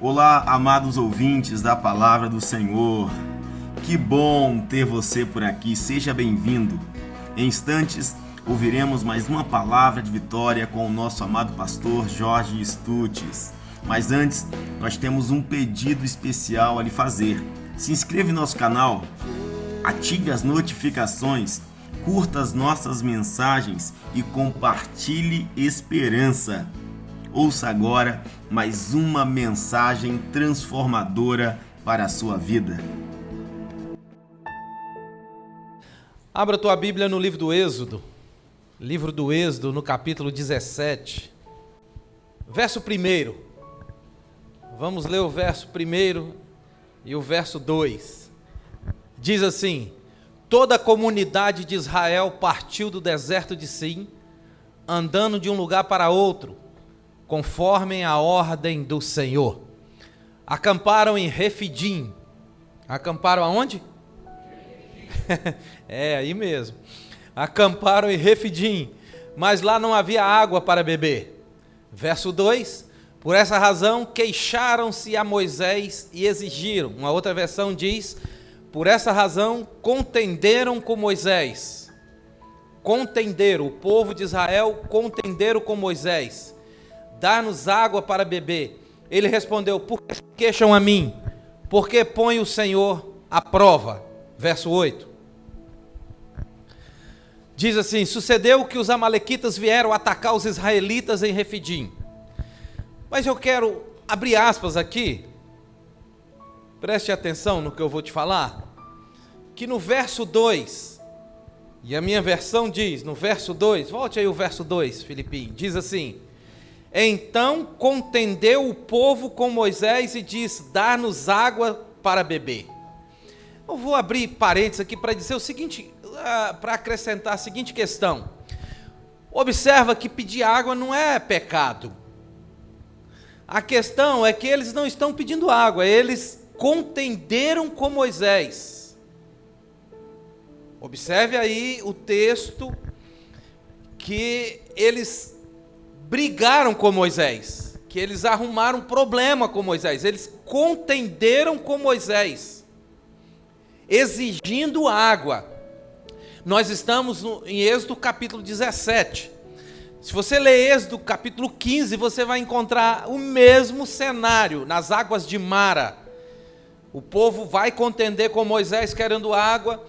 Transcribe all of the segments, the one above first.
Olá, amados ouvintes da Palavra do Senhor. Que bom ter você por aqui, seja bem-vindo. Em instantes, ouviremos mais uma palavra de vitória com o nosso amado pastor Jorge Stutes. Mas antes, nós temos um pedido especial a lhe fazer. Se inscreva em nosso canal, ative as notificações, curta as nossas mensagens e compartilhe esperança. Ouça agora mais uma mensagem transformadora para a sua vida. Abra tua Bíblia no livro do Êxodo, no capítulo 17, verso 1. Vamos ler o verso 1 e o verso 2. Diz assim: toda a comunidade de Israel partiu do deserto de Sim, andando de um lugar para outro, conforme a ordem do Senhor. Acamparam em Refidim. Acamparam aonde? É, aí mesmo. Acamparam em Refidim, mas lá não havia água para beber. Verso 2. Por essa razão, queixaram-se a Moisés e exigiram. Uma outra versão diz: por essa razão, contenderam com Moisés. Contenderam, o povo de Israel contenderam com Moisés. Dá-nos água para beber. Ele respondeu: por que se queixam a mim? Porque põe o Senhor à prova. Verso 8. Diz assim: sucedeu que os amalequitas vieram atacar os israelitas em Refidim. Mas eu quero abrir aspas aqui. Preste atenção no que eu vou te falar. Que no verso 2, e a minha versão diz, no verso 2, volte aí o verso 2, Filipinho, diz assim: então contendeu o povo com Moisés e disse: dá-nos água para beber. Eu vou abrir parênteses aqui para dizer o seguinte, para acrescentar a seguinte questão. Observa que pedir água não é pecado. A questão é que eles não estão pedindo água, eles contenderam com Moisés. Observe aí o texto, que eles brigaram com Moisés, que eles arrumaram problema com Moisés, eles contenderam com Moisés, exigindo água. Nós estamos em Êxodo capítulo 17. Se você ler Êxodo capítulo 15, você vai encontrar o mesmo cenário nas águas de Mara. O povo vai contender com Moisés querendo água,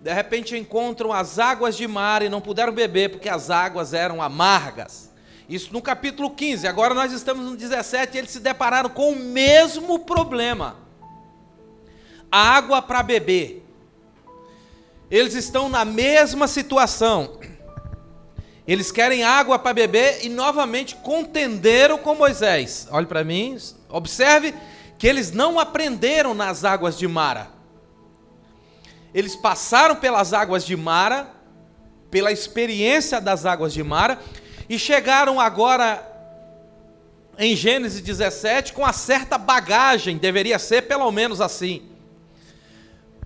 de repente encontram as águas de Mara e não puderam beber porque as águas eram amargas. Isso no capítulo 15, agora nós estamos no 17 e eles se depararam com o mesmo problema. Água para beber. Eles estão na mesma situação. Eles querem água para beber e novamente contenderam com Moisés. Olhe para mim, observe que eles não aprenderam nas águas de Mara. Eles passaram pelas águas de Mara, pela experiência das águas de Mara, e chegaram agora em Gênesis 17 com uma certa bagagem, deveria ser pelo menos assim.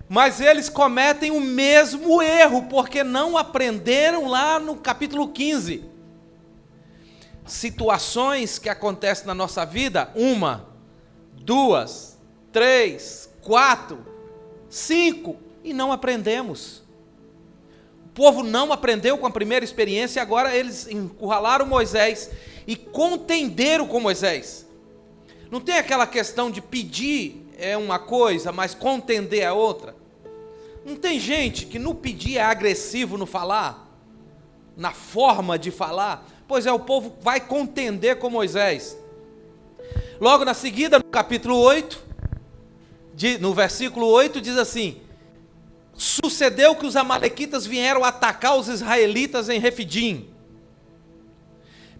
Mas eles cometem o mesmo erro, porque não aprenderam lá no capítulo 15. Situações que acontecem na nossa vida, 1, 2, 3, 4, 5, e não aprendemos. O povo não aprendeu com a primeira experiência, e agora eles encurralaram Moisés e contenderam com Moisés. Não tem aquela questão de pedir é uma coisa, mas contender é outra. Não tem gente que no pedir é agressivo no falar, na forma de falar? Pois é, o povo vai contender com Moisés. Logo na seguida, no capítulo 8, no versículo 8, diz assim: sucedeu que os amalequitas vieram atacar os israelitas em Refidim.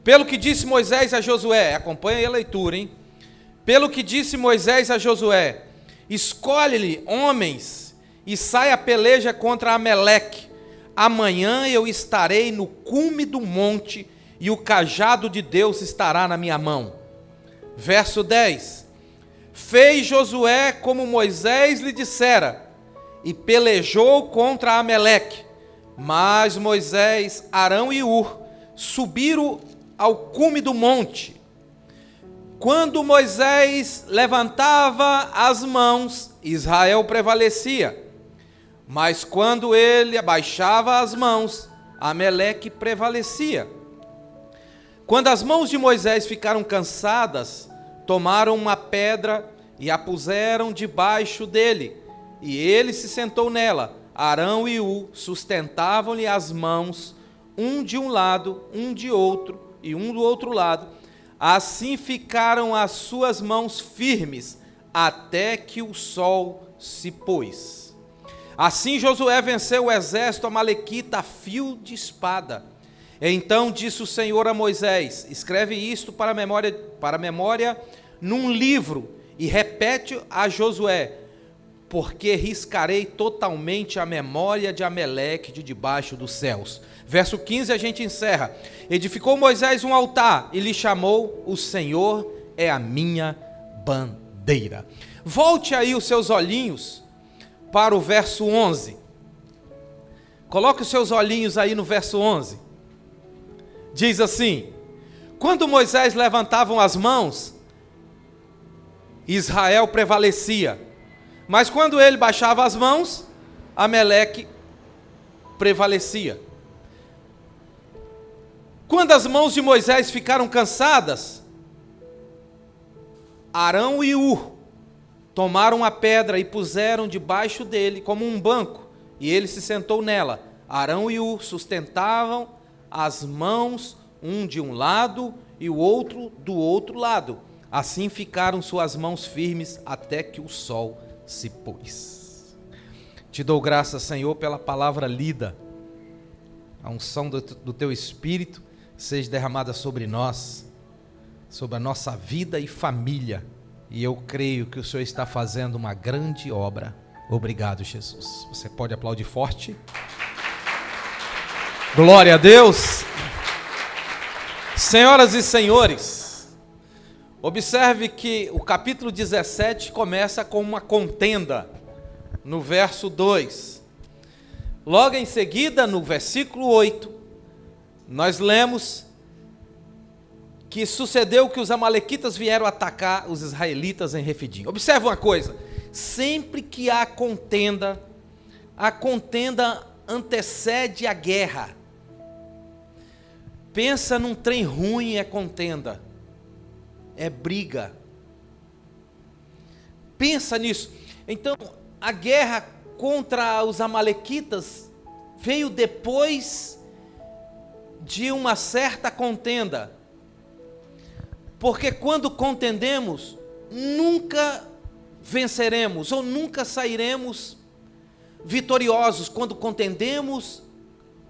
Pelo que disse Moisés a Josué, acompanha aí a leitura, hein? Pelo que disse Moisés a Josué: escolhe-lhe homens e sai a peleja contra Ameleque. Amanhã eu estarei no cume do monte e o cajado de Deus estará na minha mão. Verso 10. Fez Josué como Moisés lhe dissera e pelejou contra Ameleque. Mas Moisés, Arão e Hur subiram ao cume do monte. Quando Moisés levantava as mãos, Israel prevalecia. Mas quando ele abaixava as mãos, Amaleque prevalecia. Quando as mãos de Moisés ficaram cansadas, tomaram uma pedra e a puseram debaixo dele, e ele se sentou nela. Arão e Ur sustentavam-lhe as mãos, um de um lado, um de outro, e um do outro lado. Assim ficaram as suas mãos firmes, até que o sol se pôs. Assim Josué venceu o exército amalequita a fio de espada. Então disse o Senhor a Moisés: escreve isto para a memória num livro, e repete a Josué, porque riscarei totalmente a memória de Amaleque de debaixo dos céus. Verso 15 a gente encerra. Edificou Moisés um altar e lhe chamou: o Senhor é a minha bandeira. Volte aí os seus olhinhos para o verso 11. Coloque os seus olhinhos aí no verso 11. Diz assim: quando Moisés levantava as mãos, Israel prevalecia. Mas quando ele baixava as mãos, Amaleque prevalecia. Quando as mãos de Moisés ficaram cansadas, Arão e Ur tomaram a pedra e puseram debaixo dele como um banco, e ele se sentou nela. Arão e Ur sustentavam as mãos, um de um lado e o outro do outro lado. Assim ficaram suas mãos firmes até que o sol se pôs. Te dou graças, Senhor, pela palavra lida. A unção do teu Espírito seja derramada sobre nós, sobre a nossa vida e família. E eu creio que o Senhor está fazendo uma grande obra. Obrigado, Jesus. Você pode aplaudir forte. Glória a Deus. Senhoras e senhores, observe que o capítulo 17 começa com uma contenda, no verso 2. Logo em seguida, no versículo 8, nós lemos que sucedeu que os amalequitas vieram atacar os israelitas em Refidim. Observe uma coisa: sempre que há contenda, a contenda antecede a guerra. Pensa num trem ruim, é contenda, é briga. Pensa nisso. Então, a guerra contra os amalequitas veio depois de uma certa contenda. Porque quando contendemos, nunca venceremos ou nunca sairemos vitoriosos quando contendemos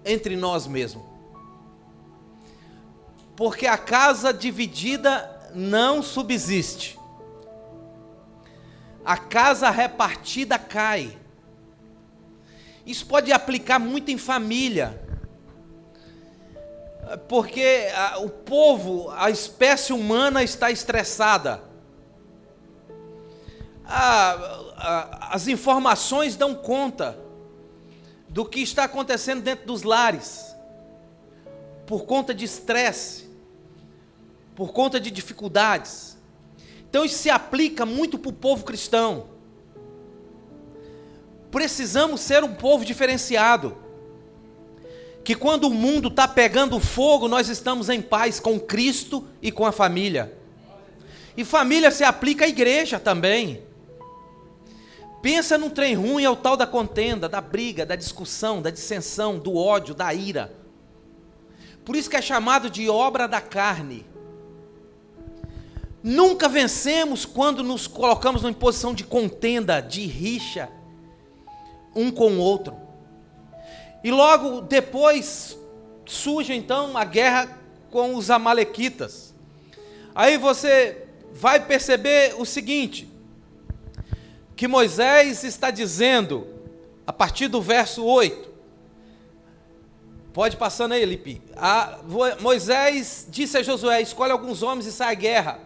entre nós mesmos. Porque a casa dividida não subsiste. A casa repartida cai. Isso pode aplicar muito em família. Porque o povo, a espécie humana está estressada. As informações dão conta do que está acontecendo dentro dos lares, por conta de estresse, por conta de dificuldades. Então isso se aplica muito para o povo cristão. Precisamos ser um povo diferenciado, que quando o mundo está pegando fogo, nós estamos em paz com Cristo e com a família. E família se aplica à igreja também. Pensa num trem ruim, é o tal da contenda, da briga, da discussão, da dissensão, do ódio, da ira. Por isso que é chamado de obra da carne. Nunca vencemos quando nos colocamos em posição de contenda, de rixa, um com o outro. E logo depois surge então a guerra com os amalequitas. Aí você vai perceber o seguinte, que Moisés está dizendo, a partir do verso 8, pode passando aí, Lipe. Moisés disse a Josué: escolhe alguns homens e sai à guerra,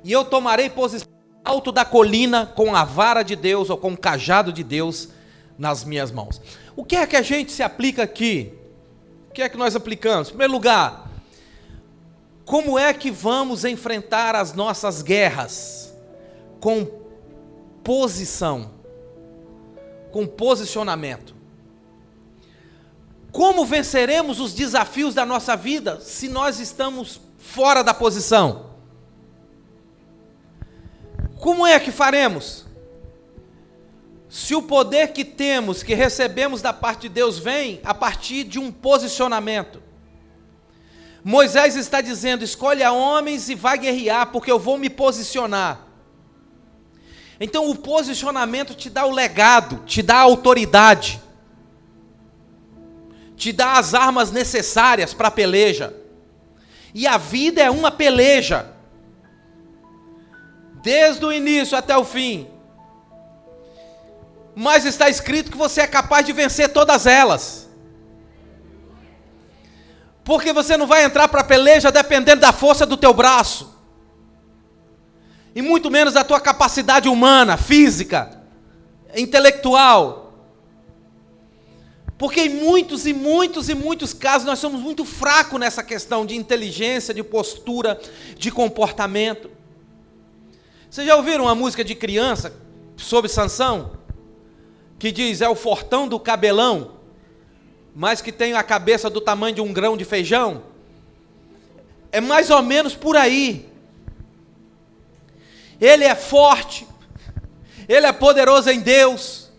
e eu tomarei posição alto da colina com a vara de Deus, ou com o cajado de Deus nas minhas mãos. O que é que a gente se aplica aqui? O que é que nós aplicamos? Em primeiro lugar, Como é que vamos enfrentar as nossas guerras? Com posição, com posicionamento. Como venceremos os desafios da nossa vida se nós estamos fora da posição? Como é que faremos? Se o poder que temos, que recebemos da parte de Deus, vem a partir de um posicionamento. Moisés está dizendo: escolha homens e vai guerrear, porque eu vou me posicionar. Então o posicionamento te dá o legado, te dá a autoridade, te dá as armas necessárias para a peleja. E a vida é uma peleja, desde o início até o fim. Mas está escrito que você é capaz de vencer todas elas. Porque você não vai entrar para a peleja dependendo da força do teu braço. E muito menos da tua capacidade humana, física, intelectual. Porque em muitos casos nós somos muito fracos nessa questão de inteligência, de postura, de comportamento. Vocês já ouviram uma música de criança sobre Sansão? Que diz: é o fortão do cabelão, mas que tem a cabeça do tamanho de um grão de feijão? É mais ou menos por aí. Ele é forte, ele é poderoso em Deus,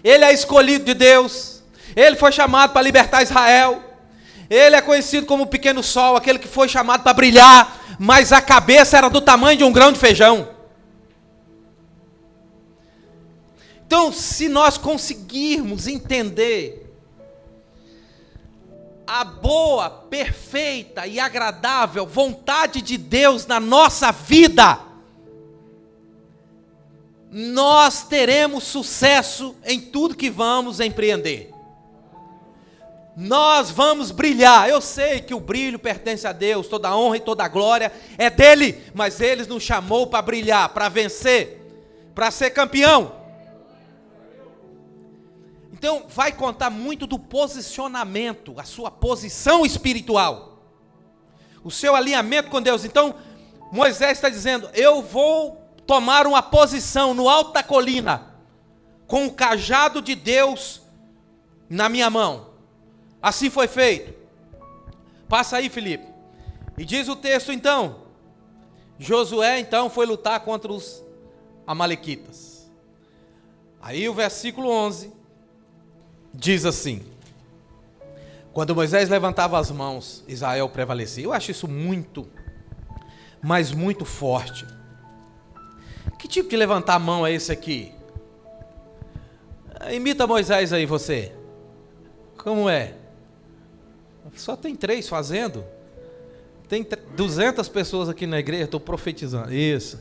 ele é escolhido de Deus, ele foi chamado para libertar Israel, ele é conhecido como o pequeno sol, aquele que foi chamado para brilhar, mas a cabeça era do tamanho de um grão de feijão. Então, se nós conseguirmos entender a boa, perfeita e agradável vontade de Deus na nossa vida, nós teremos sucesso em tudo que vamos empreender. Nós vamos brilhar. Eu sei que o brilho pertence a Deus, toda a honra e toda a glória é dele, mas ele nos chamou para brilhar, para vencer, para ser campeão. Então vai contar muito do posicionamento, a sua posição espiritual, o seu alinhamento com Deus. Então Moisés está dizendo: eu vou tomar uma posição no alto da colina, com o cajado de Deus na minha mão. Assim foi feito. Passa aí, Felipe. E diz o texto então: Josué então foi lutar contra os amalequitas. Aí o versículo 11 diz assim: quando Moisés levantava as mãos, Israel prevalecia. Eu acho isso muito, mas muito forte. Que tipo de levantar a mão é esse aqui? Imita Moisés aí, você. Como é? Só tem 3 fazendo. Tem 200 pessoas aqui na igreja, estou profetizando. Isso.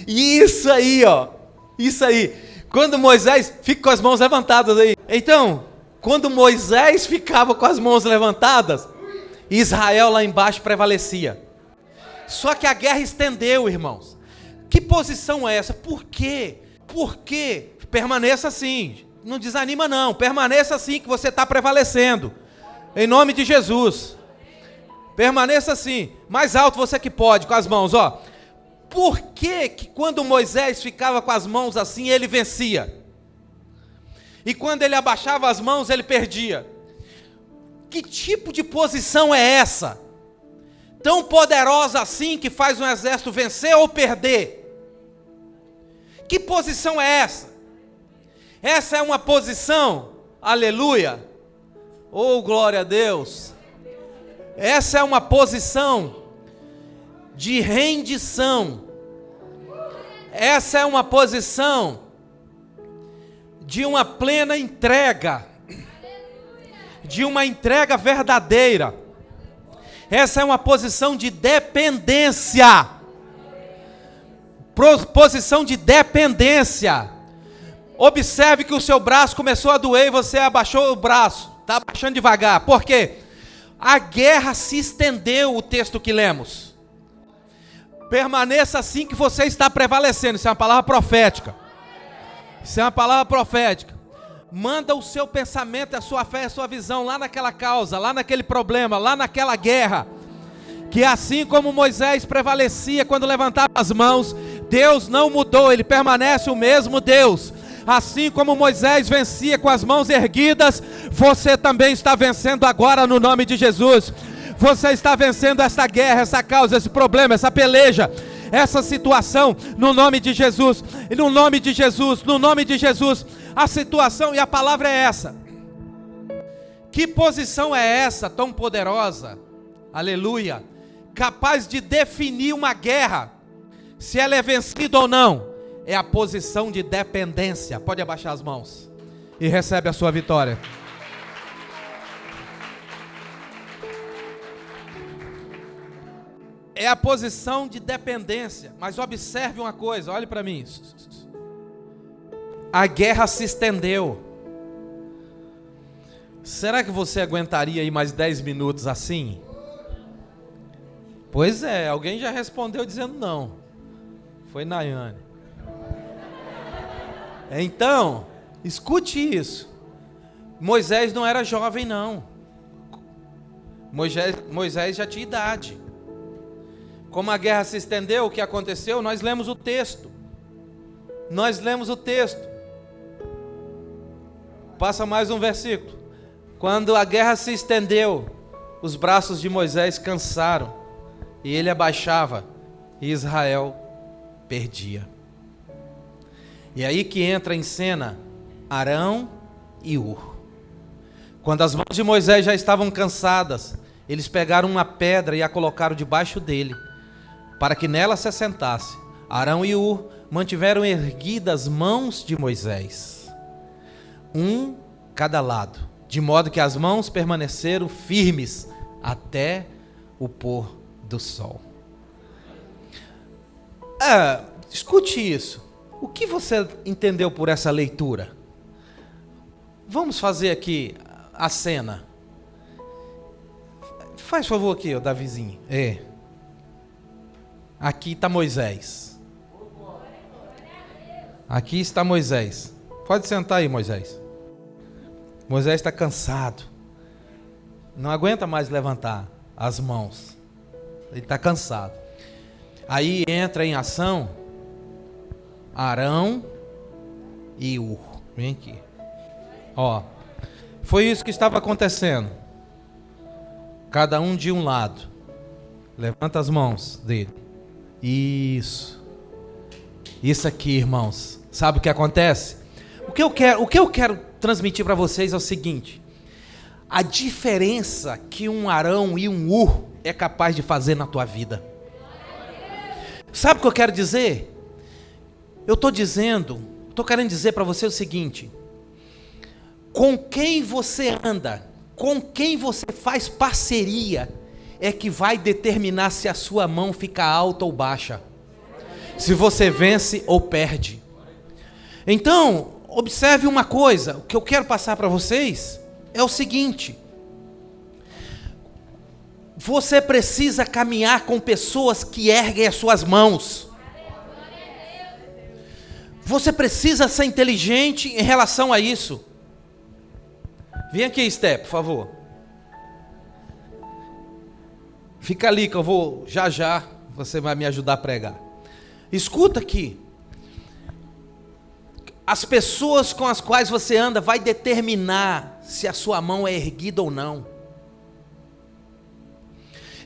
Isso aí, ó. Isso aí. Quando Moisés fica com as mãos levantadas aí. Então, quando Moisés ficava com as mãos levantadas, Israel lá embaixo prevalecia. Só que a guerra estendeu, irmãos. Que posição é essa? Por quê? Por quê? Permaneça assim. Não desanima não. Permaneça assim que você está prevalecendo. Em nome de Jesus. Permaneça assim. Mais alto você que pode, com as mãos, ó. Por que que quando Moisés ficava com as mãos assim, ele vencia? E quando ele abaixava as mãos, ele perdia? Que tipo de posição é essa? Tão poderosa assim que faz um exército vencer ou perder? Que posição é essa? Essa é uma posição, aleluia, oh glória a Deus, essa é uma posição de rendição, essa é uma posição de uma plena entrega, de uma entrega verdadeira, essa é uma posição de dependência, posição de dependência. Observe que o seu braço começou a doer e você abaixou o braço, está abaixando devagar. Por quê? A guerra se estendeu, o texto que lemos. Permaneça assim que você está prevalecendo. Isso é uma palavra profética. Isso é uma palavra profética. Manda o seu pensamento, a sua fé, a sua visão lá naquela causa, lá naquele problema, lá naquela guerra. que assim como Moisés prevalecia quando levantava as mãos, Deus não mudou, Ele permanece o mesmo Deus. Assim como Moisés vencia com as mãos erguidas, você também está vencendo agora no nome de Jesus. Você está vencendo essa guerra, essa causa, esse problema, essa peleja, essa situação, no nome de Jesus, e no nome de Jesus, no nome de Jesus. A situação e a palavra é essa. Que posição é essa tão poderosa, aleluia, capaz de definir uma guerra, se ela é vencida ou não? É a posição de dependência. Pode abaixar as mãos e recebe a sua vitória. É a posição de dependência. Mas observe uma coisa, olhe para mim. A guerra se estendeu. Será que você aguentaria aí mais 10 minutos assim? Pois é, alguém já respondeu dizendo não. Foi Nayane. Então, escute isso. Moisés não era jovem não. Moisés já tinha idade. Como a guerra se estendeu, o que aconteceu? Nós lemos o texto. Passa mais um versículo. Quando a guerra se estendeu, os braços de Moisés cansaram, e ele abaixava, e Israel perdia. E aí que entra em cena Arão e Hur. Quando as mãos de Moisés já estavam cansadas, eles pegaram uma pedra e a colocaram debaixo dele, para que nela se assentasse. Arão e Hur mantiveram erguidas as mãos de Moisés, um cada lado, de modo que as mãos permaneceram firmes até o pôr do sol. Escute isso. O que você entendeu por essa leitura? Vamos fazer aqui a cena. Faz favor aqui, Davizinho. Aqui está Moisés. Aqui está Moisés. Pode sentar aí, Moisés. Moisés está cansado. Não aguenta mais levantar as mãos. Ele está cansado. Aí entra em ação Arão e Hur. Vem aqui. Foi isso que estava acontecendo. Cada um de um lado. Levanta as mãos dele. Isso aqui, irmãos. Sabe o que acontece? O que eu quero transmitir para vocês é o seguinte: a diferença que um Arão e um Hur é capaz de fazer na tua vida. Sabe o que eu quero dizer? Eu estou querendo dizer para você o seguinte: com quem você anda, com quem você faz parceria, é que vai determinar se a sua mão fica alta ou baixa, se você vence ou perde. Então, observe uma coisa, o que eu quero passar para vocês é o seguinte: você precisa caminhar com pessoas que erguem as suas mãos. Você precisa ser inteligente em relação a isso. Vem aqui, Esté, por favor. Fica ali que eu vou, já você vai me ajudar a pregar. Escuta aqui. As pessoas com as quais você anda vai determinar se a sua mão é erguida ou não.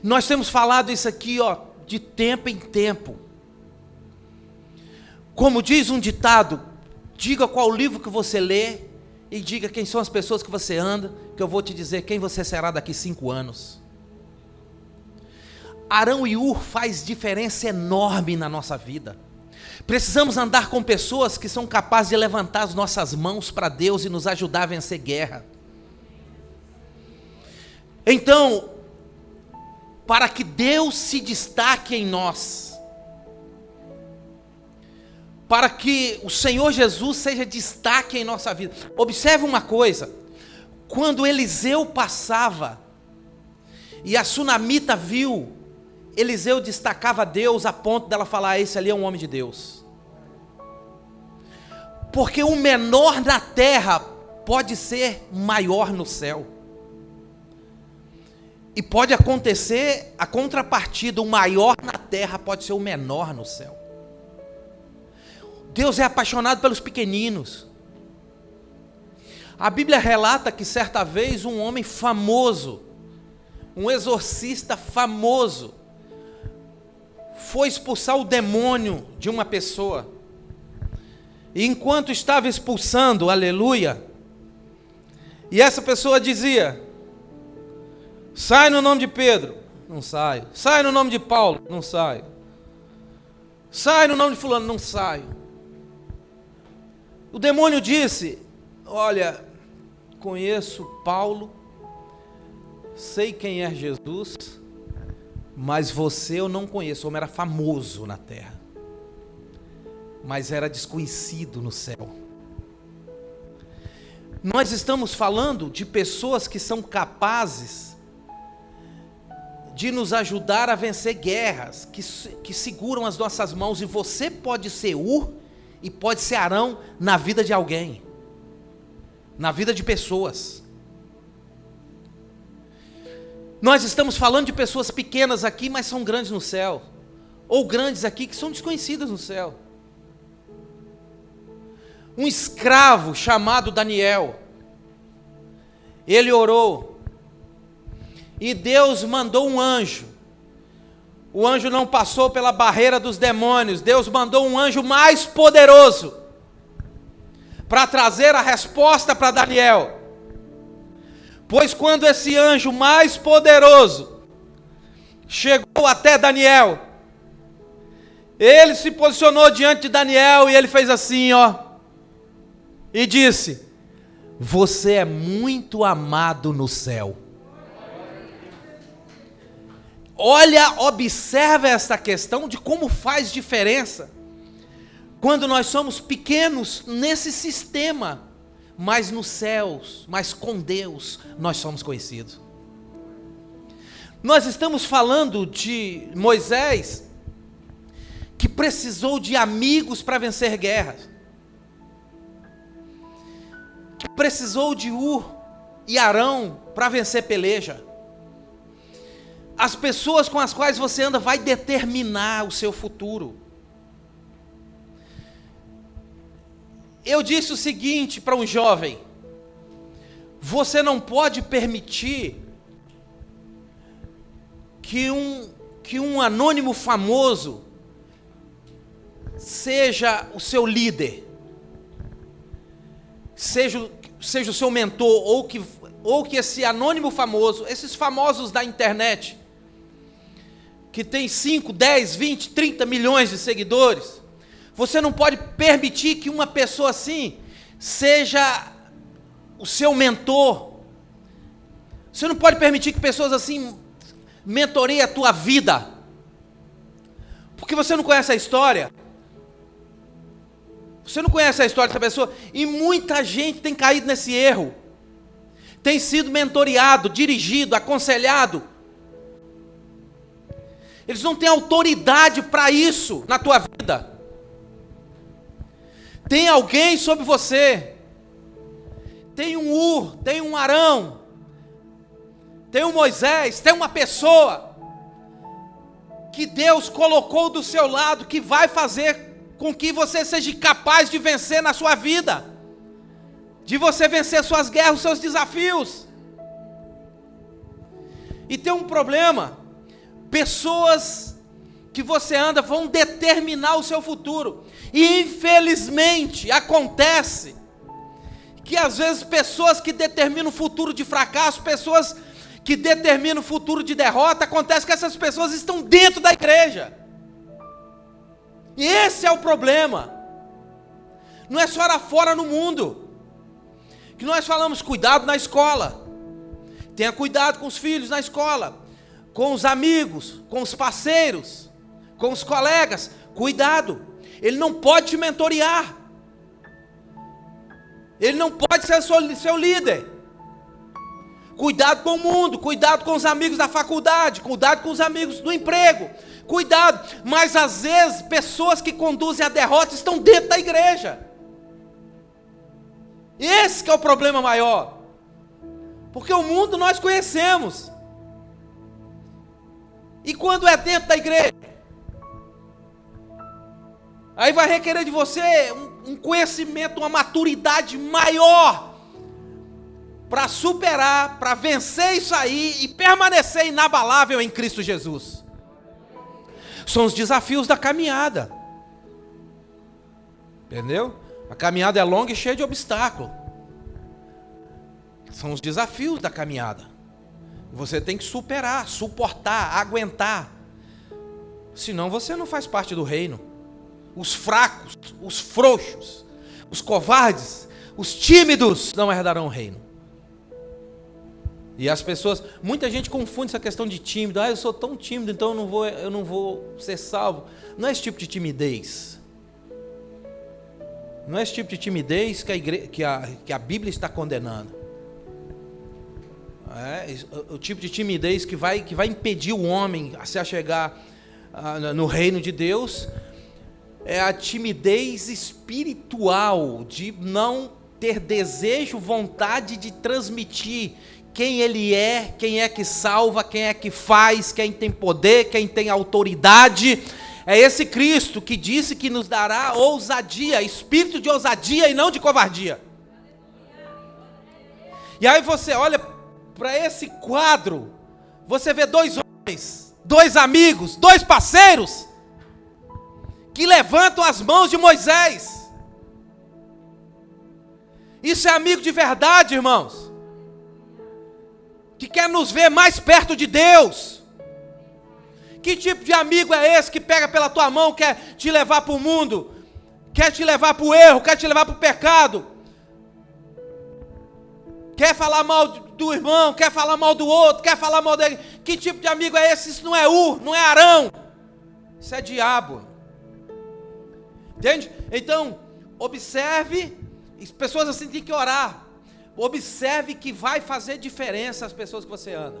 Nós temos falado isso aqui, de tempo em tempo. Como diz um ditado, diga qual livro que você lê e diga quem são as pessoas que você anda, que eu vou te dizer quem você será daqui 5 anos. Arão e Hur faz diferença enorme na nossa vida. Precisamos andar com pessoas que são capazes de levantar as nossas mãos para Deus e nos ajudar a vencer guerra. Então, para que Deus se destaque em nós, para que o Senhor Jesus seja destaque em nossa vida. Observe uma coisa: quando Eliseu passava e a sunamita viu, Eliseu destacava Deus a ponto dela falar: esse ali é um homem de Deus. Porque o menor na terra pode ser maior no céu. E pode acontecer a contrapartida, o maior na terra pode ser o menor no céu. Deus é apaixonado pelos pequeninos. A Bíblia relata que certa vez um homem famoso, um exorcista famoso, foi expulsar o demônio de uma pessoa. E enquanto estava expulsando, aleluia, e essa pessoa dizia: sai no nome de Pedro, não saio. Sai no nome de Paulo, não saio. Sai no nome de fulano, não saio. O demônio disse: olha, conheço Paulo, sei quem é Jesus, mas você eu não conheço. O homem era famoso na terra, mas era desconhecido no céu. Nós estamos falando de pessoas que são capazes de nos ajudar a vencer guerras, que seguram as nossas mãos, e você pode ser Ur e pode ser Arão na vida de alguém, na vida de pessoas. Nós estamos falando de pessoas pequenas aqui, mas são grandes no céu, ou grandes aqui que são desconhecidas no céu. Um escravo chamado Daniel, ele orou, e Deus mandou um anjo. O anjo não passou pela barreira dos demônios. Deus mandou um anjo mais poderoso para trazer a resposta para Daniel. Pois quando esse anjo mais poderoso chegou até Daniel, ele se posicionou diante de Daniel e ele fez assim, e disse: você é muito amado no céu. Olha, observa esta questão de como faz diferença quando nós somos pequenos nesse sistema, mas nos céus, mas com Deus nós somos conhecidos. Nós estamos falando de Moisés, que precisou de amigos para vencer guerras, que precisou de Ur e Arão para vencer peleja. As pessoas com as quais você anda vai determinar o seu futuro. Eu disse o seguinte para um jovem: você não pode permitir que um anônimo famoso seja o seu líder, seja o seu mentor, ou que esse anônimo famoso, esses famosos da internet, que tem 5, 10, 20, 30 milhões de seguidores, você não pode permitir que uma pessoa assim seja o seu mentor. Você não pode permitir que pessoas assim mentoreiem a tua vida, porque você não conhece a história. Você não conhece a história dessa pessoa, e muita gente tem caído nesse erro, tem sido mentoreado, dirigido, aconselhado. Eles não têm autoridade para isso na tua vida. Tem alguém sobre você, tem um Ur, tem um Arão, tem um Moisés, tem uma pessoa que Deus colocou do seu lado, que vai fazer com que você seja capaz de vencer na sua vida, de você vencer suas guerras, os seus desafios. E tem um problema: pessoas que você anda vão determinar o seu futuro. E infelizmente acontece que às vezes pessoas que determinam o futuro de fracasso, pessoas que determinam o futuro de derrota, acontece que essas pessoas estão dentro da igreja. E esse é o problema. Não é só lá fora no mundo que nós falamos: cuidado na escola, tenha cuidado com os filhos na escola, com os amigos, com os parceiros, com os colegas. Cuidado, ele não pode te mentorear, ele não pode ser seu líder. Cuidado com o mundo, cuidado com os amigos da faculdade, cuidado com os amigos do emprego, cuidado. Mas às vezes pessoas que conduzem a derrota estão dentro da igreja. Esse que é o problema maior, porque o mundo nós conhecemos. E quando é dentro da igreja? Aí vai requerer de você um conhecimento, uma maturidade maior para superar, para vencer isso aí e permanecer inabalável em Cristo Jesus. São os desafios da caminhada. Entendeu? A caminhada é longa e cheia de obstáculos. São os desafios da caminhada. Você tem que superar, suportar, aguentar. Senão você não faz parte do reino. Os fracos, os frouxos, os covardes, os tímidos não herdarão o reino. E as pessoas, muita gente confunde essa questão de tímido. Eu sou tão tímido, então eu não vou ser salvo. Não é esse tipo de timidez. Não é esse tipo de timidez que a Bíblia está condenando. É o tipo de timidez que vai impedir o homem a se achegar no reino de Deus. É a timidez espiritual, de não ter desejo, vontade de transmitir quem ele é, quem é que salva, quem é que faz, quem tem poder, quem tem autoridade. É esse Cristo que disse que nos dará ousadia, espírito de ousadia e não de covardia. E aí você olha para esse quadro, você vê dois homens, dois amigos, dois parceiros, que levantam as mãos de Moisés. Isso é amigo de verdade, irmãos, que quer nos ver mais perto de Deus. Que tipo de amigo é esse que pega pela tua mão, quer te levar para o mundo, quer te levar para o erro, quer te levar para o pecado, quer falar mal do irmão, quer falar mal do outro, quer falar mal dele? Que tipo de amigo é esse? Isso não é não é Arão, isso é diabo. Entende? Então, observe, as pessoas assim têm que orar. Observe que vai fazer diferença as pessoas que você anda.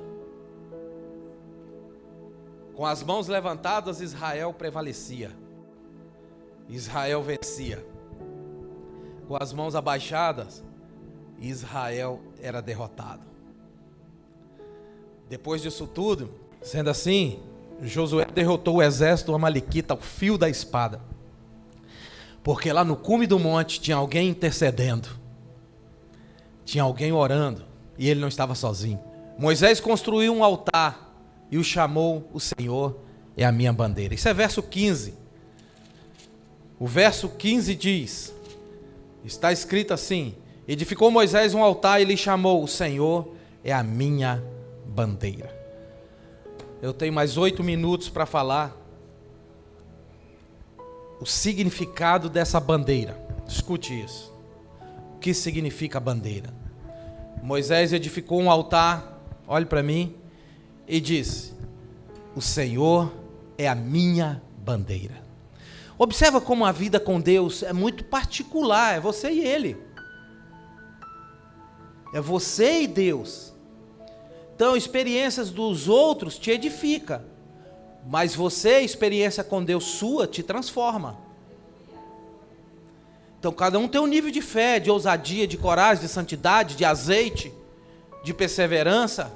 Com as mãos levantadas, Israel prevalecia. Israel vencia. Com as mãos abaixadas, Israel era derrotado. Depois disso tudo, sendo assim, Josué derrotou o exército amalequita ao fio da espada. Porque lá no cume do monte tinha alguém intercedendo. Tinha alguém orando. E ele não estava sozinho. Moisés construiu um altar e o chamou: o Senhor é a minha bandeira. Isso é verso 15. O verso 15 diz, está escrito assim: edificou Moisés um altar e lhe chamou: o Senhor é a minha bandeira. Eu tenho mais 8 minutos para falar o significado dessa bandeira. Escute isso. O que significa a bandeira? Moisés edificou um altar, olhe para mim, e disse: o Senhor é a minha bandeira. Observa como a vida com Deus é muito particular, é você e Ele. É você e Deus. Então, experiências dos outros te edifica, mas você, a experiência com Deus sua, te transforma. Então, cada um tem um nível de fé, de ousadia, de coragem, de santidade, de azeite, de perseverança.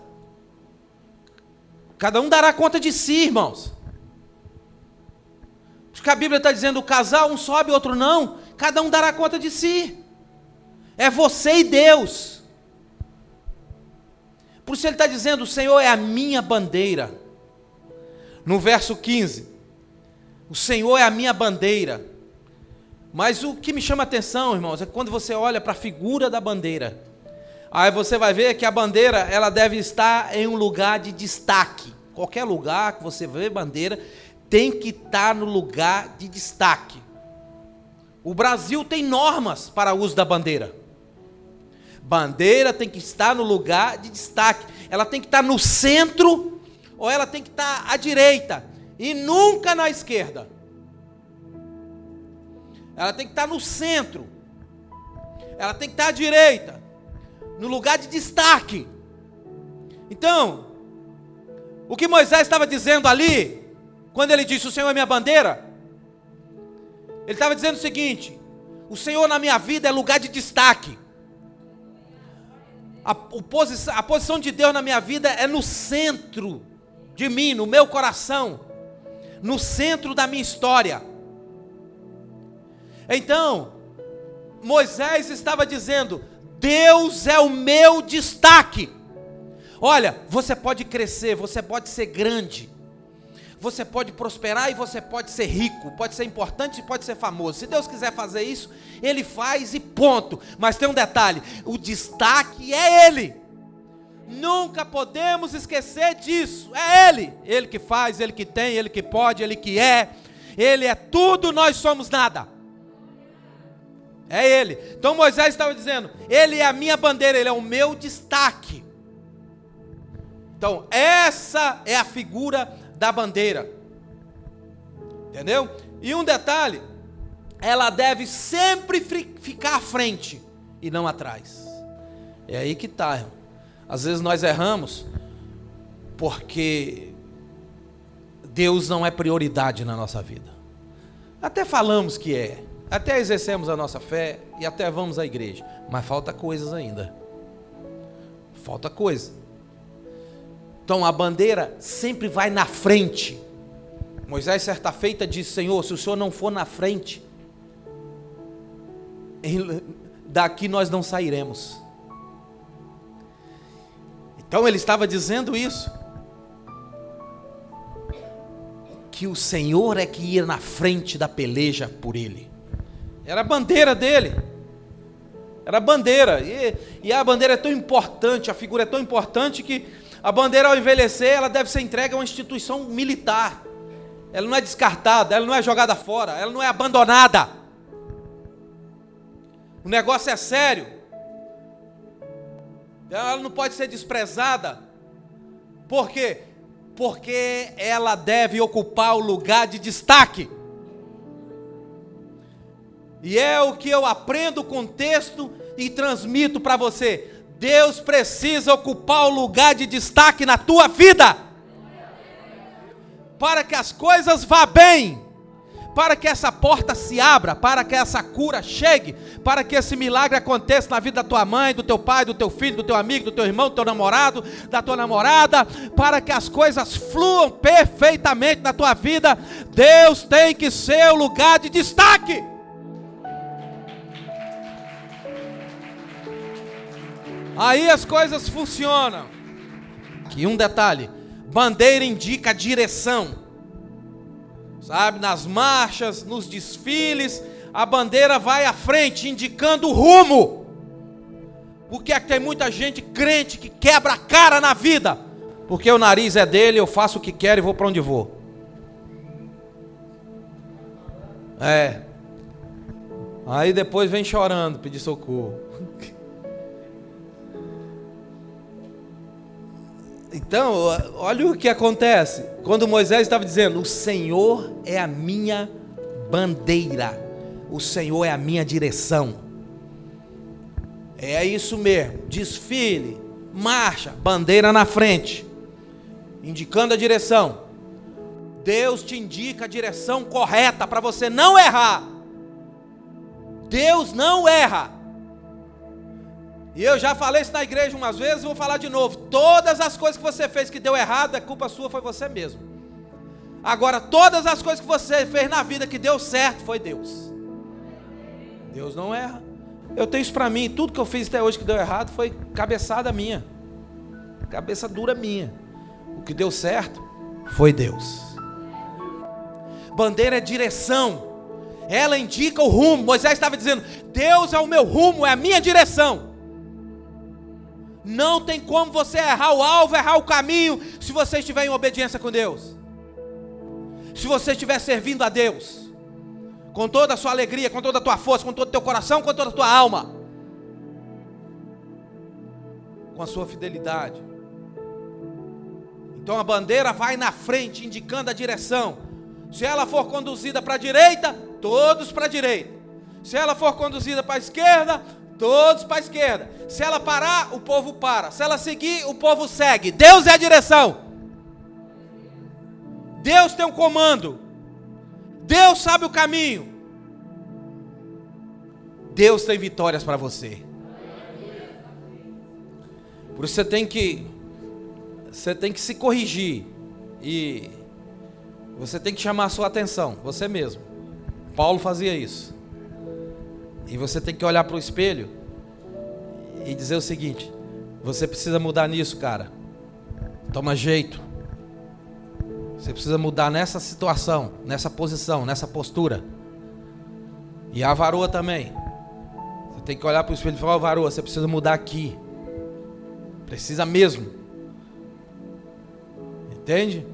Cada um dará conta de si, irmãos. Porque a Bíblia está dizendo: o casal, um sobe, outro não. Cada um dará conta de si. É você e Deus. Por isso ele está dizendo: o Senhor é a minha bandeira. No verso 15, o Senhor é a minha bandeira. Mas o que me chama a atenção, irmãos, é quando você olha para a figura da bandeira. Aí você vai ver que a bandeira, ela deve estar em um lugar de destaque. Qualquer lugar que você vê bandeira, tem que estar no lugar de destaque. O Brasil tem normas para o uso da bandeira. Bandeira tem que estar no lugar de destaque. Ela tem que estar no centro, ou ela tem que estar à direita, e nunca na esquerda. Ela tem que estar no centro. Ela tem que estar à direita, no lugar de destaque. Então, o que Moisés estava dizendo ali, quando ele disse: o Senhor é minha bandeira, ele estava dizendo o seguinte: o Senhor na minha vida é lugar de destaque. A posição de Deus na minha vida é no centro de mim, no meu coração, no centro da minha história. Então, Moisés estava dizendo: Deus é o meu destaque. Olha, você pode crescer, você pode ser grande, você pode prosperar e você pode ser rico, pode ser importante e pode ser famoso. Se Deus quiser fazer isso, Ele faz e ponto. Mas tem um detalhe: o destaque é Ele. Nunca podemos esquecer disso. É Ele. Ele que faz, Ele que tem, Ele que pode, Ele que é. Ele é tudo, nós somos nada. É Ele. Então Moisés estava dizendo: Ele é a minha bandeira, Ele é o meu destaque. Então essa é a figura da bandeira. Entendeu? E um detalhe: ela deve sempre ficar à frente e não atrás. É aí que está, irmão. Às vezes nós erramos porque Deus não é prioridade na nossa vida. Até falamos que é, até exercemos a nossa fé e até vamos à igreja, mas falta coisas ainda. Falta coisa. Então a bandeira sempre vai na frente. Moisés certa feita disse: Senhor, se o Senhor não for na frente, daqui nós não sairemos. Então ele estava dizendo isso, que o Senhor é que ia na frente da peleja por ele. Era a bandeira dele. Era a bandeira. E a bandeira é tão importante, a figura é tão importante que a bandeira, ao envelhecer, ela deve ser entregue a uma instituição militar. Ela não é descartada, ela não é jogada fora, ela não é abandonada. O negócio é sério. Ela não pode ser desprezada. Por quê? Porque ela deve ocupar o lugar de destaque. E é o que eu aprendo com o texto e transmito para você. Deus precisa ocupar o lugar de destaque na tua vida, para que as coisas vá bem, para que essa porta se abra, para que essa cura chegue, para que esse milagre aconteça na vida da tua mãe, do teu pai, do teu filho, do teu amigo, do teu irmão, do teu namorado, da tua namorada, para que as coisas fluam perfeitamente na tua vida. Deus tem que ser o lugar de destaque. Aí as coisas funcionam. E um detalhe: bandeira indica direção. Sabe, nas marchas, nos desfiles, a bandeira vai à frente, indicando o rumo. Porque tem muita gente crente que quebra a cara na vida, porque o nariz é dele, eu faço o que quero e vou para onde vou. Aí depois vem chorando, pedir socorro. Então, olha o que acontece. Quando Moisés estava dizendo: o Senhor é a minha bandeira, o Senhor é a minha direção. É isso mesmo. Desfile, marcha, bandeira na frente, indicando a direção. Deus te indica a direção correta para você não errar. Deus não erra. E eu já falei isso na igreja umas vezes e vou falar de novo. Todas as coisas que você fez que deu errado, é culpa sua, foi você mesmo. Agora, todas as coisas que você fez na vida que deu certo, foi Deus. Deus não erra. Eu tenho isso para mim. Tudo que eu fiz até hoje que deu errado foi cabeçada minha, cabeça dura minha. O que deu certo foi Deus. Bandeira é direção. Ela indica o rumo. Moisés estava dizendo: Deus é o meu rumo, é a minha direção. Não tem como você errar o alvo, errar o caminho, se você estiver em obediência com Deus. Se você estiver servindo a Deus, com toda a sua alegria, com toda a tua força, com todo o teu coração, com toda a tua alma, com a sua fidelidade. Então a bandeira vai na frente, indicando a direção. Se ela for conduzida para a direita, todos para a direita. Se ela for conduzida para a esquerda, todos para a esquerda. Se ela parar, o povo para. Se ela seguir, o povo segue. Deus é a direção. Deus tem um comando. Deus sabe o caminho. Deus tem vitórias para você. Por isso você tem que se corrigir. E você tem que chamar a sua atenção, você mesmo. Paulo fazia isso. E você tem que olhar para o espelho e dizer o seguinte: você precisa mudar nisso, cara. Toma jeito. Você precisa mudar nessa situação, nessa posição, nessa postura. E a varoa também. Você tem que olhar para o espelho e falar: varoa, você precisa mudar aqui. Precisa mesmo. Entende?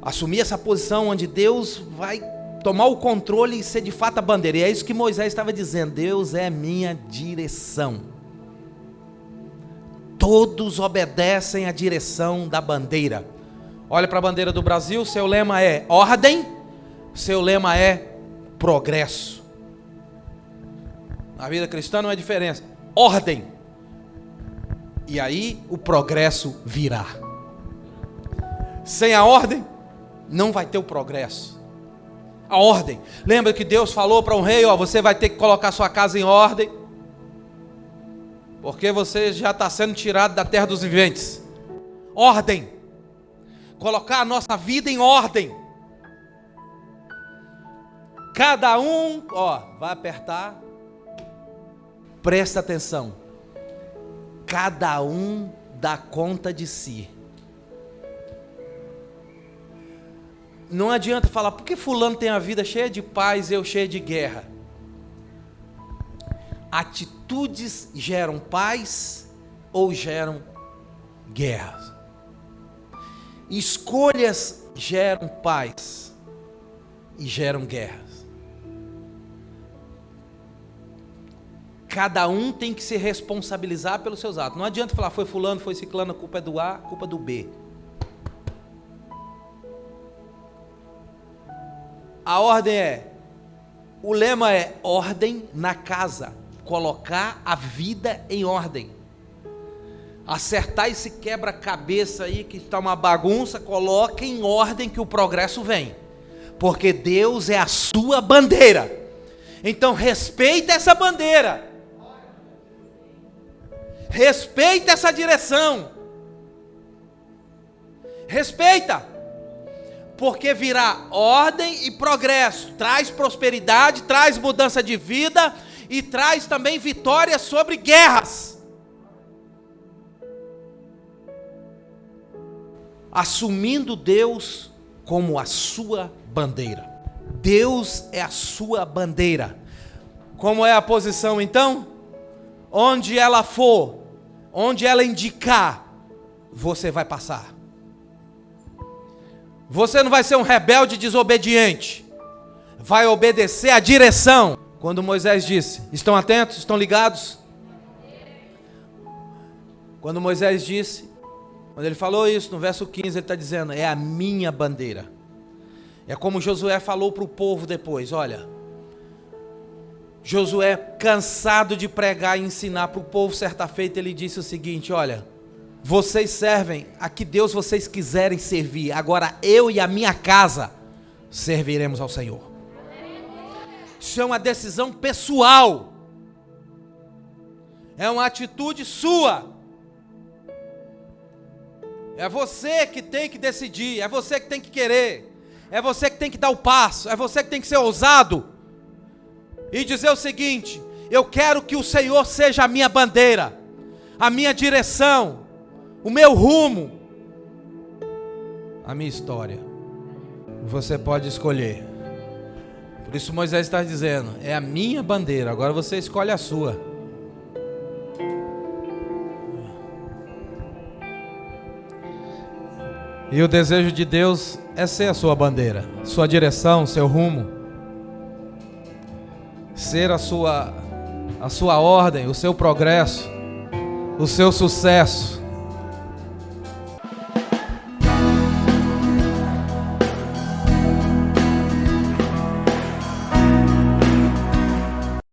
Assumir essa posição onde Deus vai tomar o controle e ser de fato a bandeira. E é isso que Moisés estava dizendo: Deus é minha direção. Todos obedecem à direção da bandeira. Olha para a bandeira do Brasil, seu lema é ordem, seu lema é progresso. Na vida cristã não é diferença. Ordem. E aí o progresso virá. Sem a ordem, não vai ter o progresso. A ordem. Lembra que Deus falou para um rei: ó, você vai ter que colocar sua casa em ordem, porque você já está sendo tirado da terra dos viventes. Ordem. Colocar a nossa vida em ordem. Cada um, ó, vai apertar. Presta atenção. Cada um dá conta de si. Não adianta falar: por que fulano tem a vida cheia de paz e eu cheia de guerra? Atitudes geram paz ou geram guerras? Escolhas geram paz e geram guerras. Cada um tem que se responsabilizar pelos seus atos. Não adianta falar: foi fulano, foi ciclano, a culpa é do A, a culpa é do B. A ordem o lema é ordem na casa. Colocar a vida em ordem. Acertar esse quebra-cabeça aí que está uma bagunça, coloque em ordem que o progresso vem. Porque Deus é a sua bandeira. Então respeita essa bandeira. Respeita essa direção. Respeita. Porque virá ordem e progresso. Traz prosperidade, traz mudança de vida e traz também vitória sobre guerras. Assumindo Deus como a sua bandeira. Deus é a sua bandeira. Como é a posição então? Onde ela for, onde ela indicar, você vai passar. Você não vai ser um rebelde desobediente. Vai obedecer à direção. Quando Moisés disse: estão atentos? Estão ligados? Quando Moisés disse, quando ele falou isso, no verso 15, ele está dizendo: é a minha bandeira. É como Josué falou para o povo depois: olha, Josué, cansado de pregar e ensinar para o povo, certa feita ele disse o seguinte: olha, vocês servem a que Deus vocês quiserem servir, agora eu e a minha casa serviremos ao Senhor. Isso é uma decisão pessoal, é uma atitude sua. É você que tem que decidir, é você que tem que querer, é você que tem que dar o passo, é você que tem que ser ousado e dizer o seguinte: eu quero que o Senhor seja a minha bandeira, a minha direção, o meu rumo, a minha história. Você pode escolher. Por isso Moisés está dizendo: é a minha bandeira, agora você escolhe a sua. E o desejo de Deus é ser a sua bandeira, sua direção, seu rumo, ser a sua ordem, o seu progresso, o seu sucesso.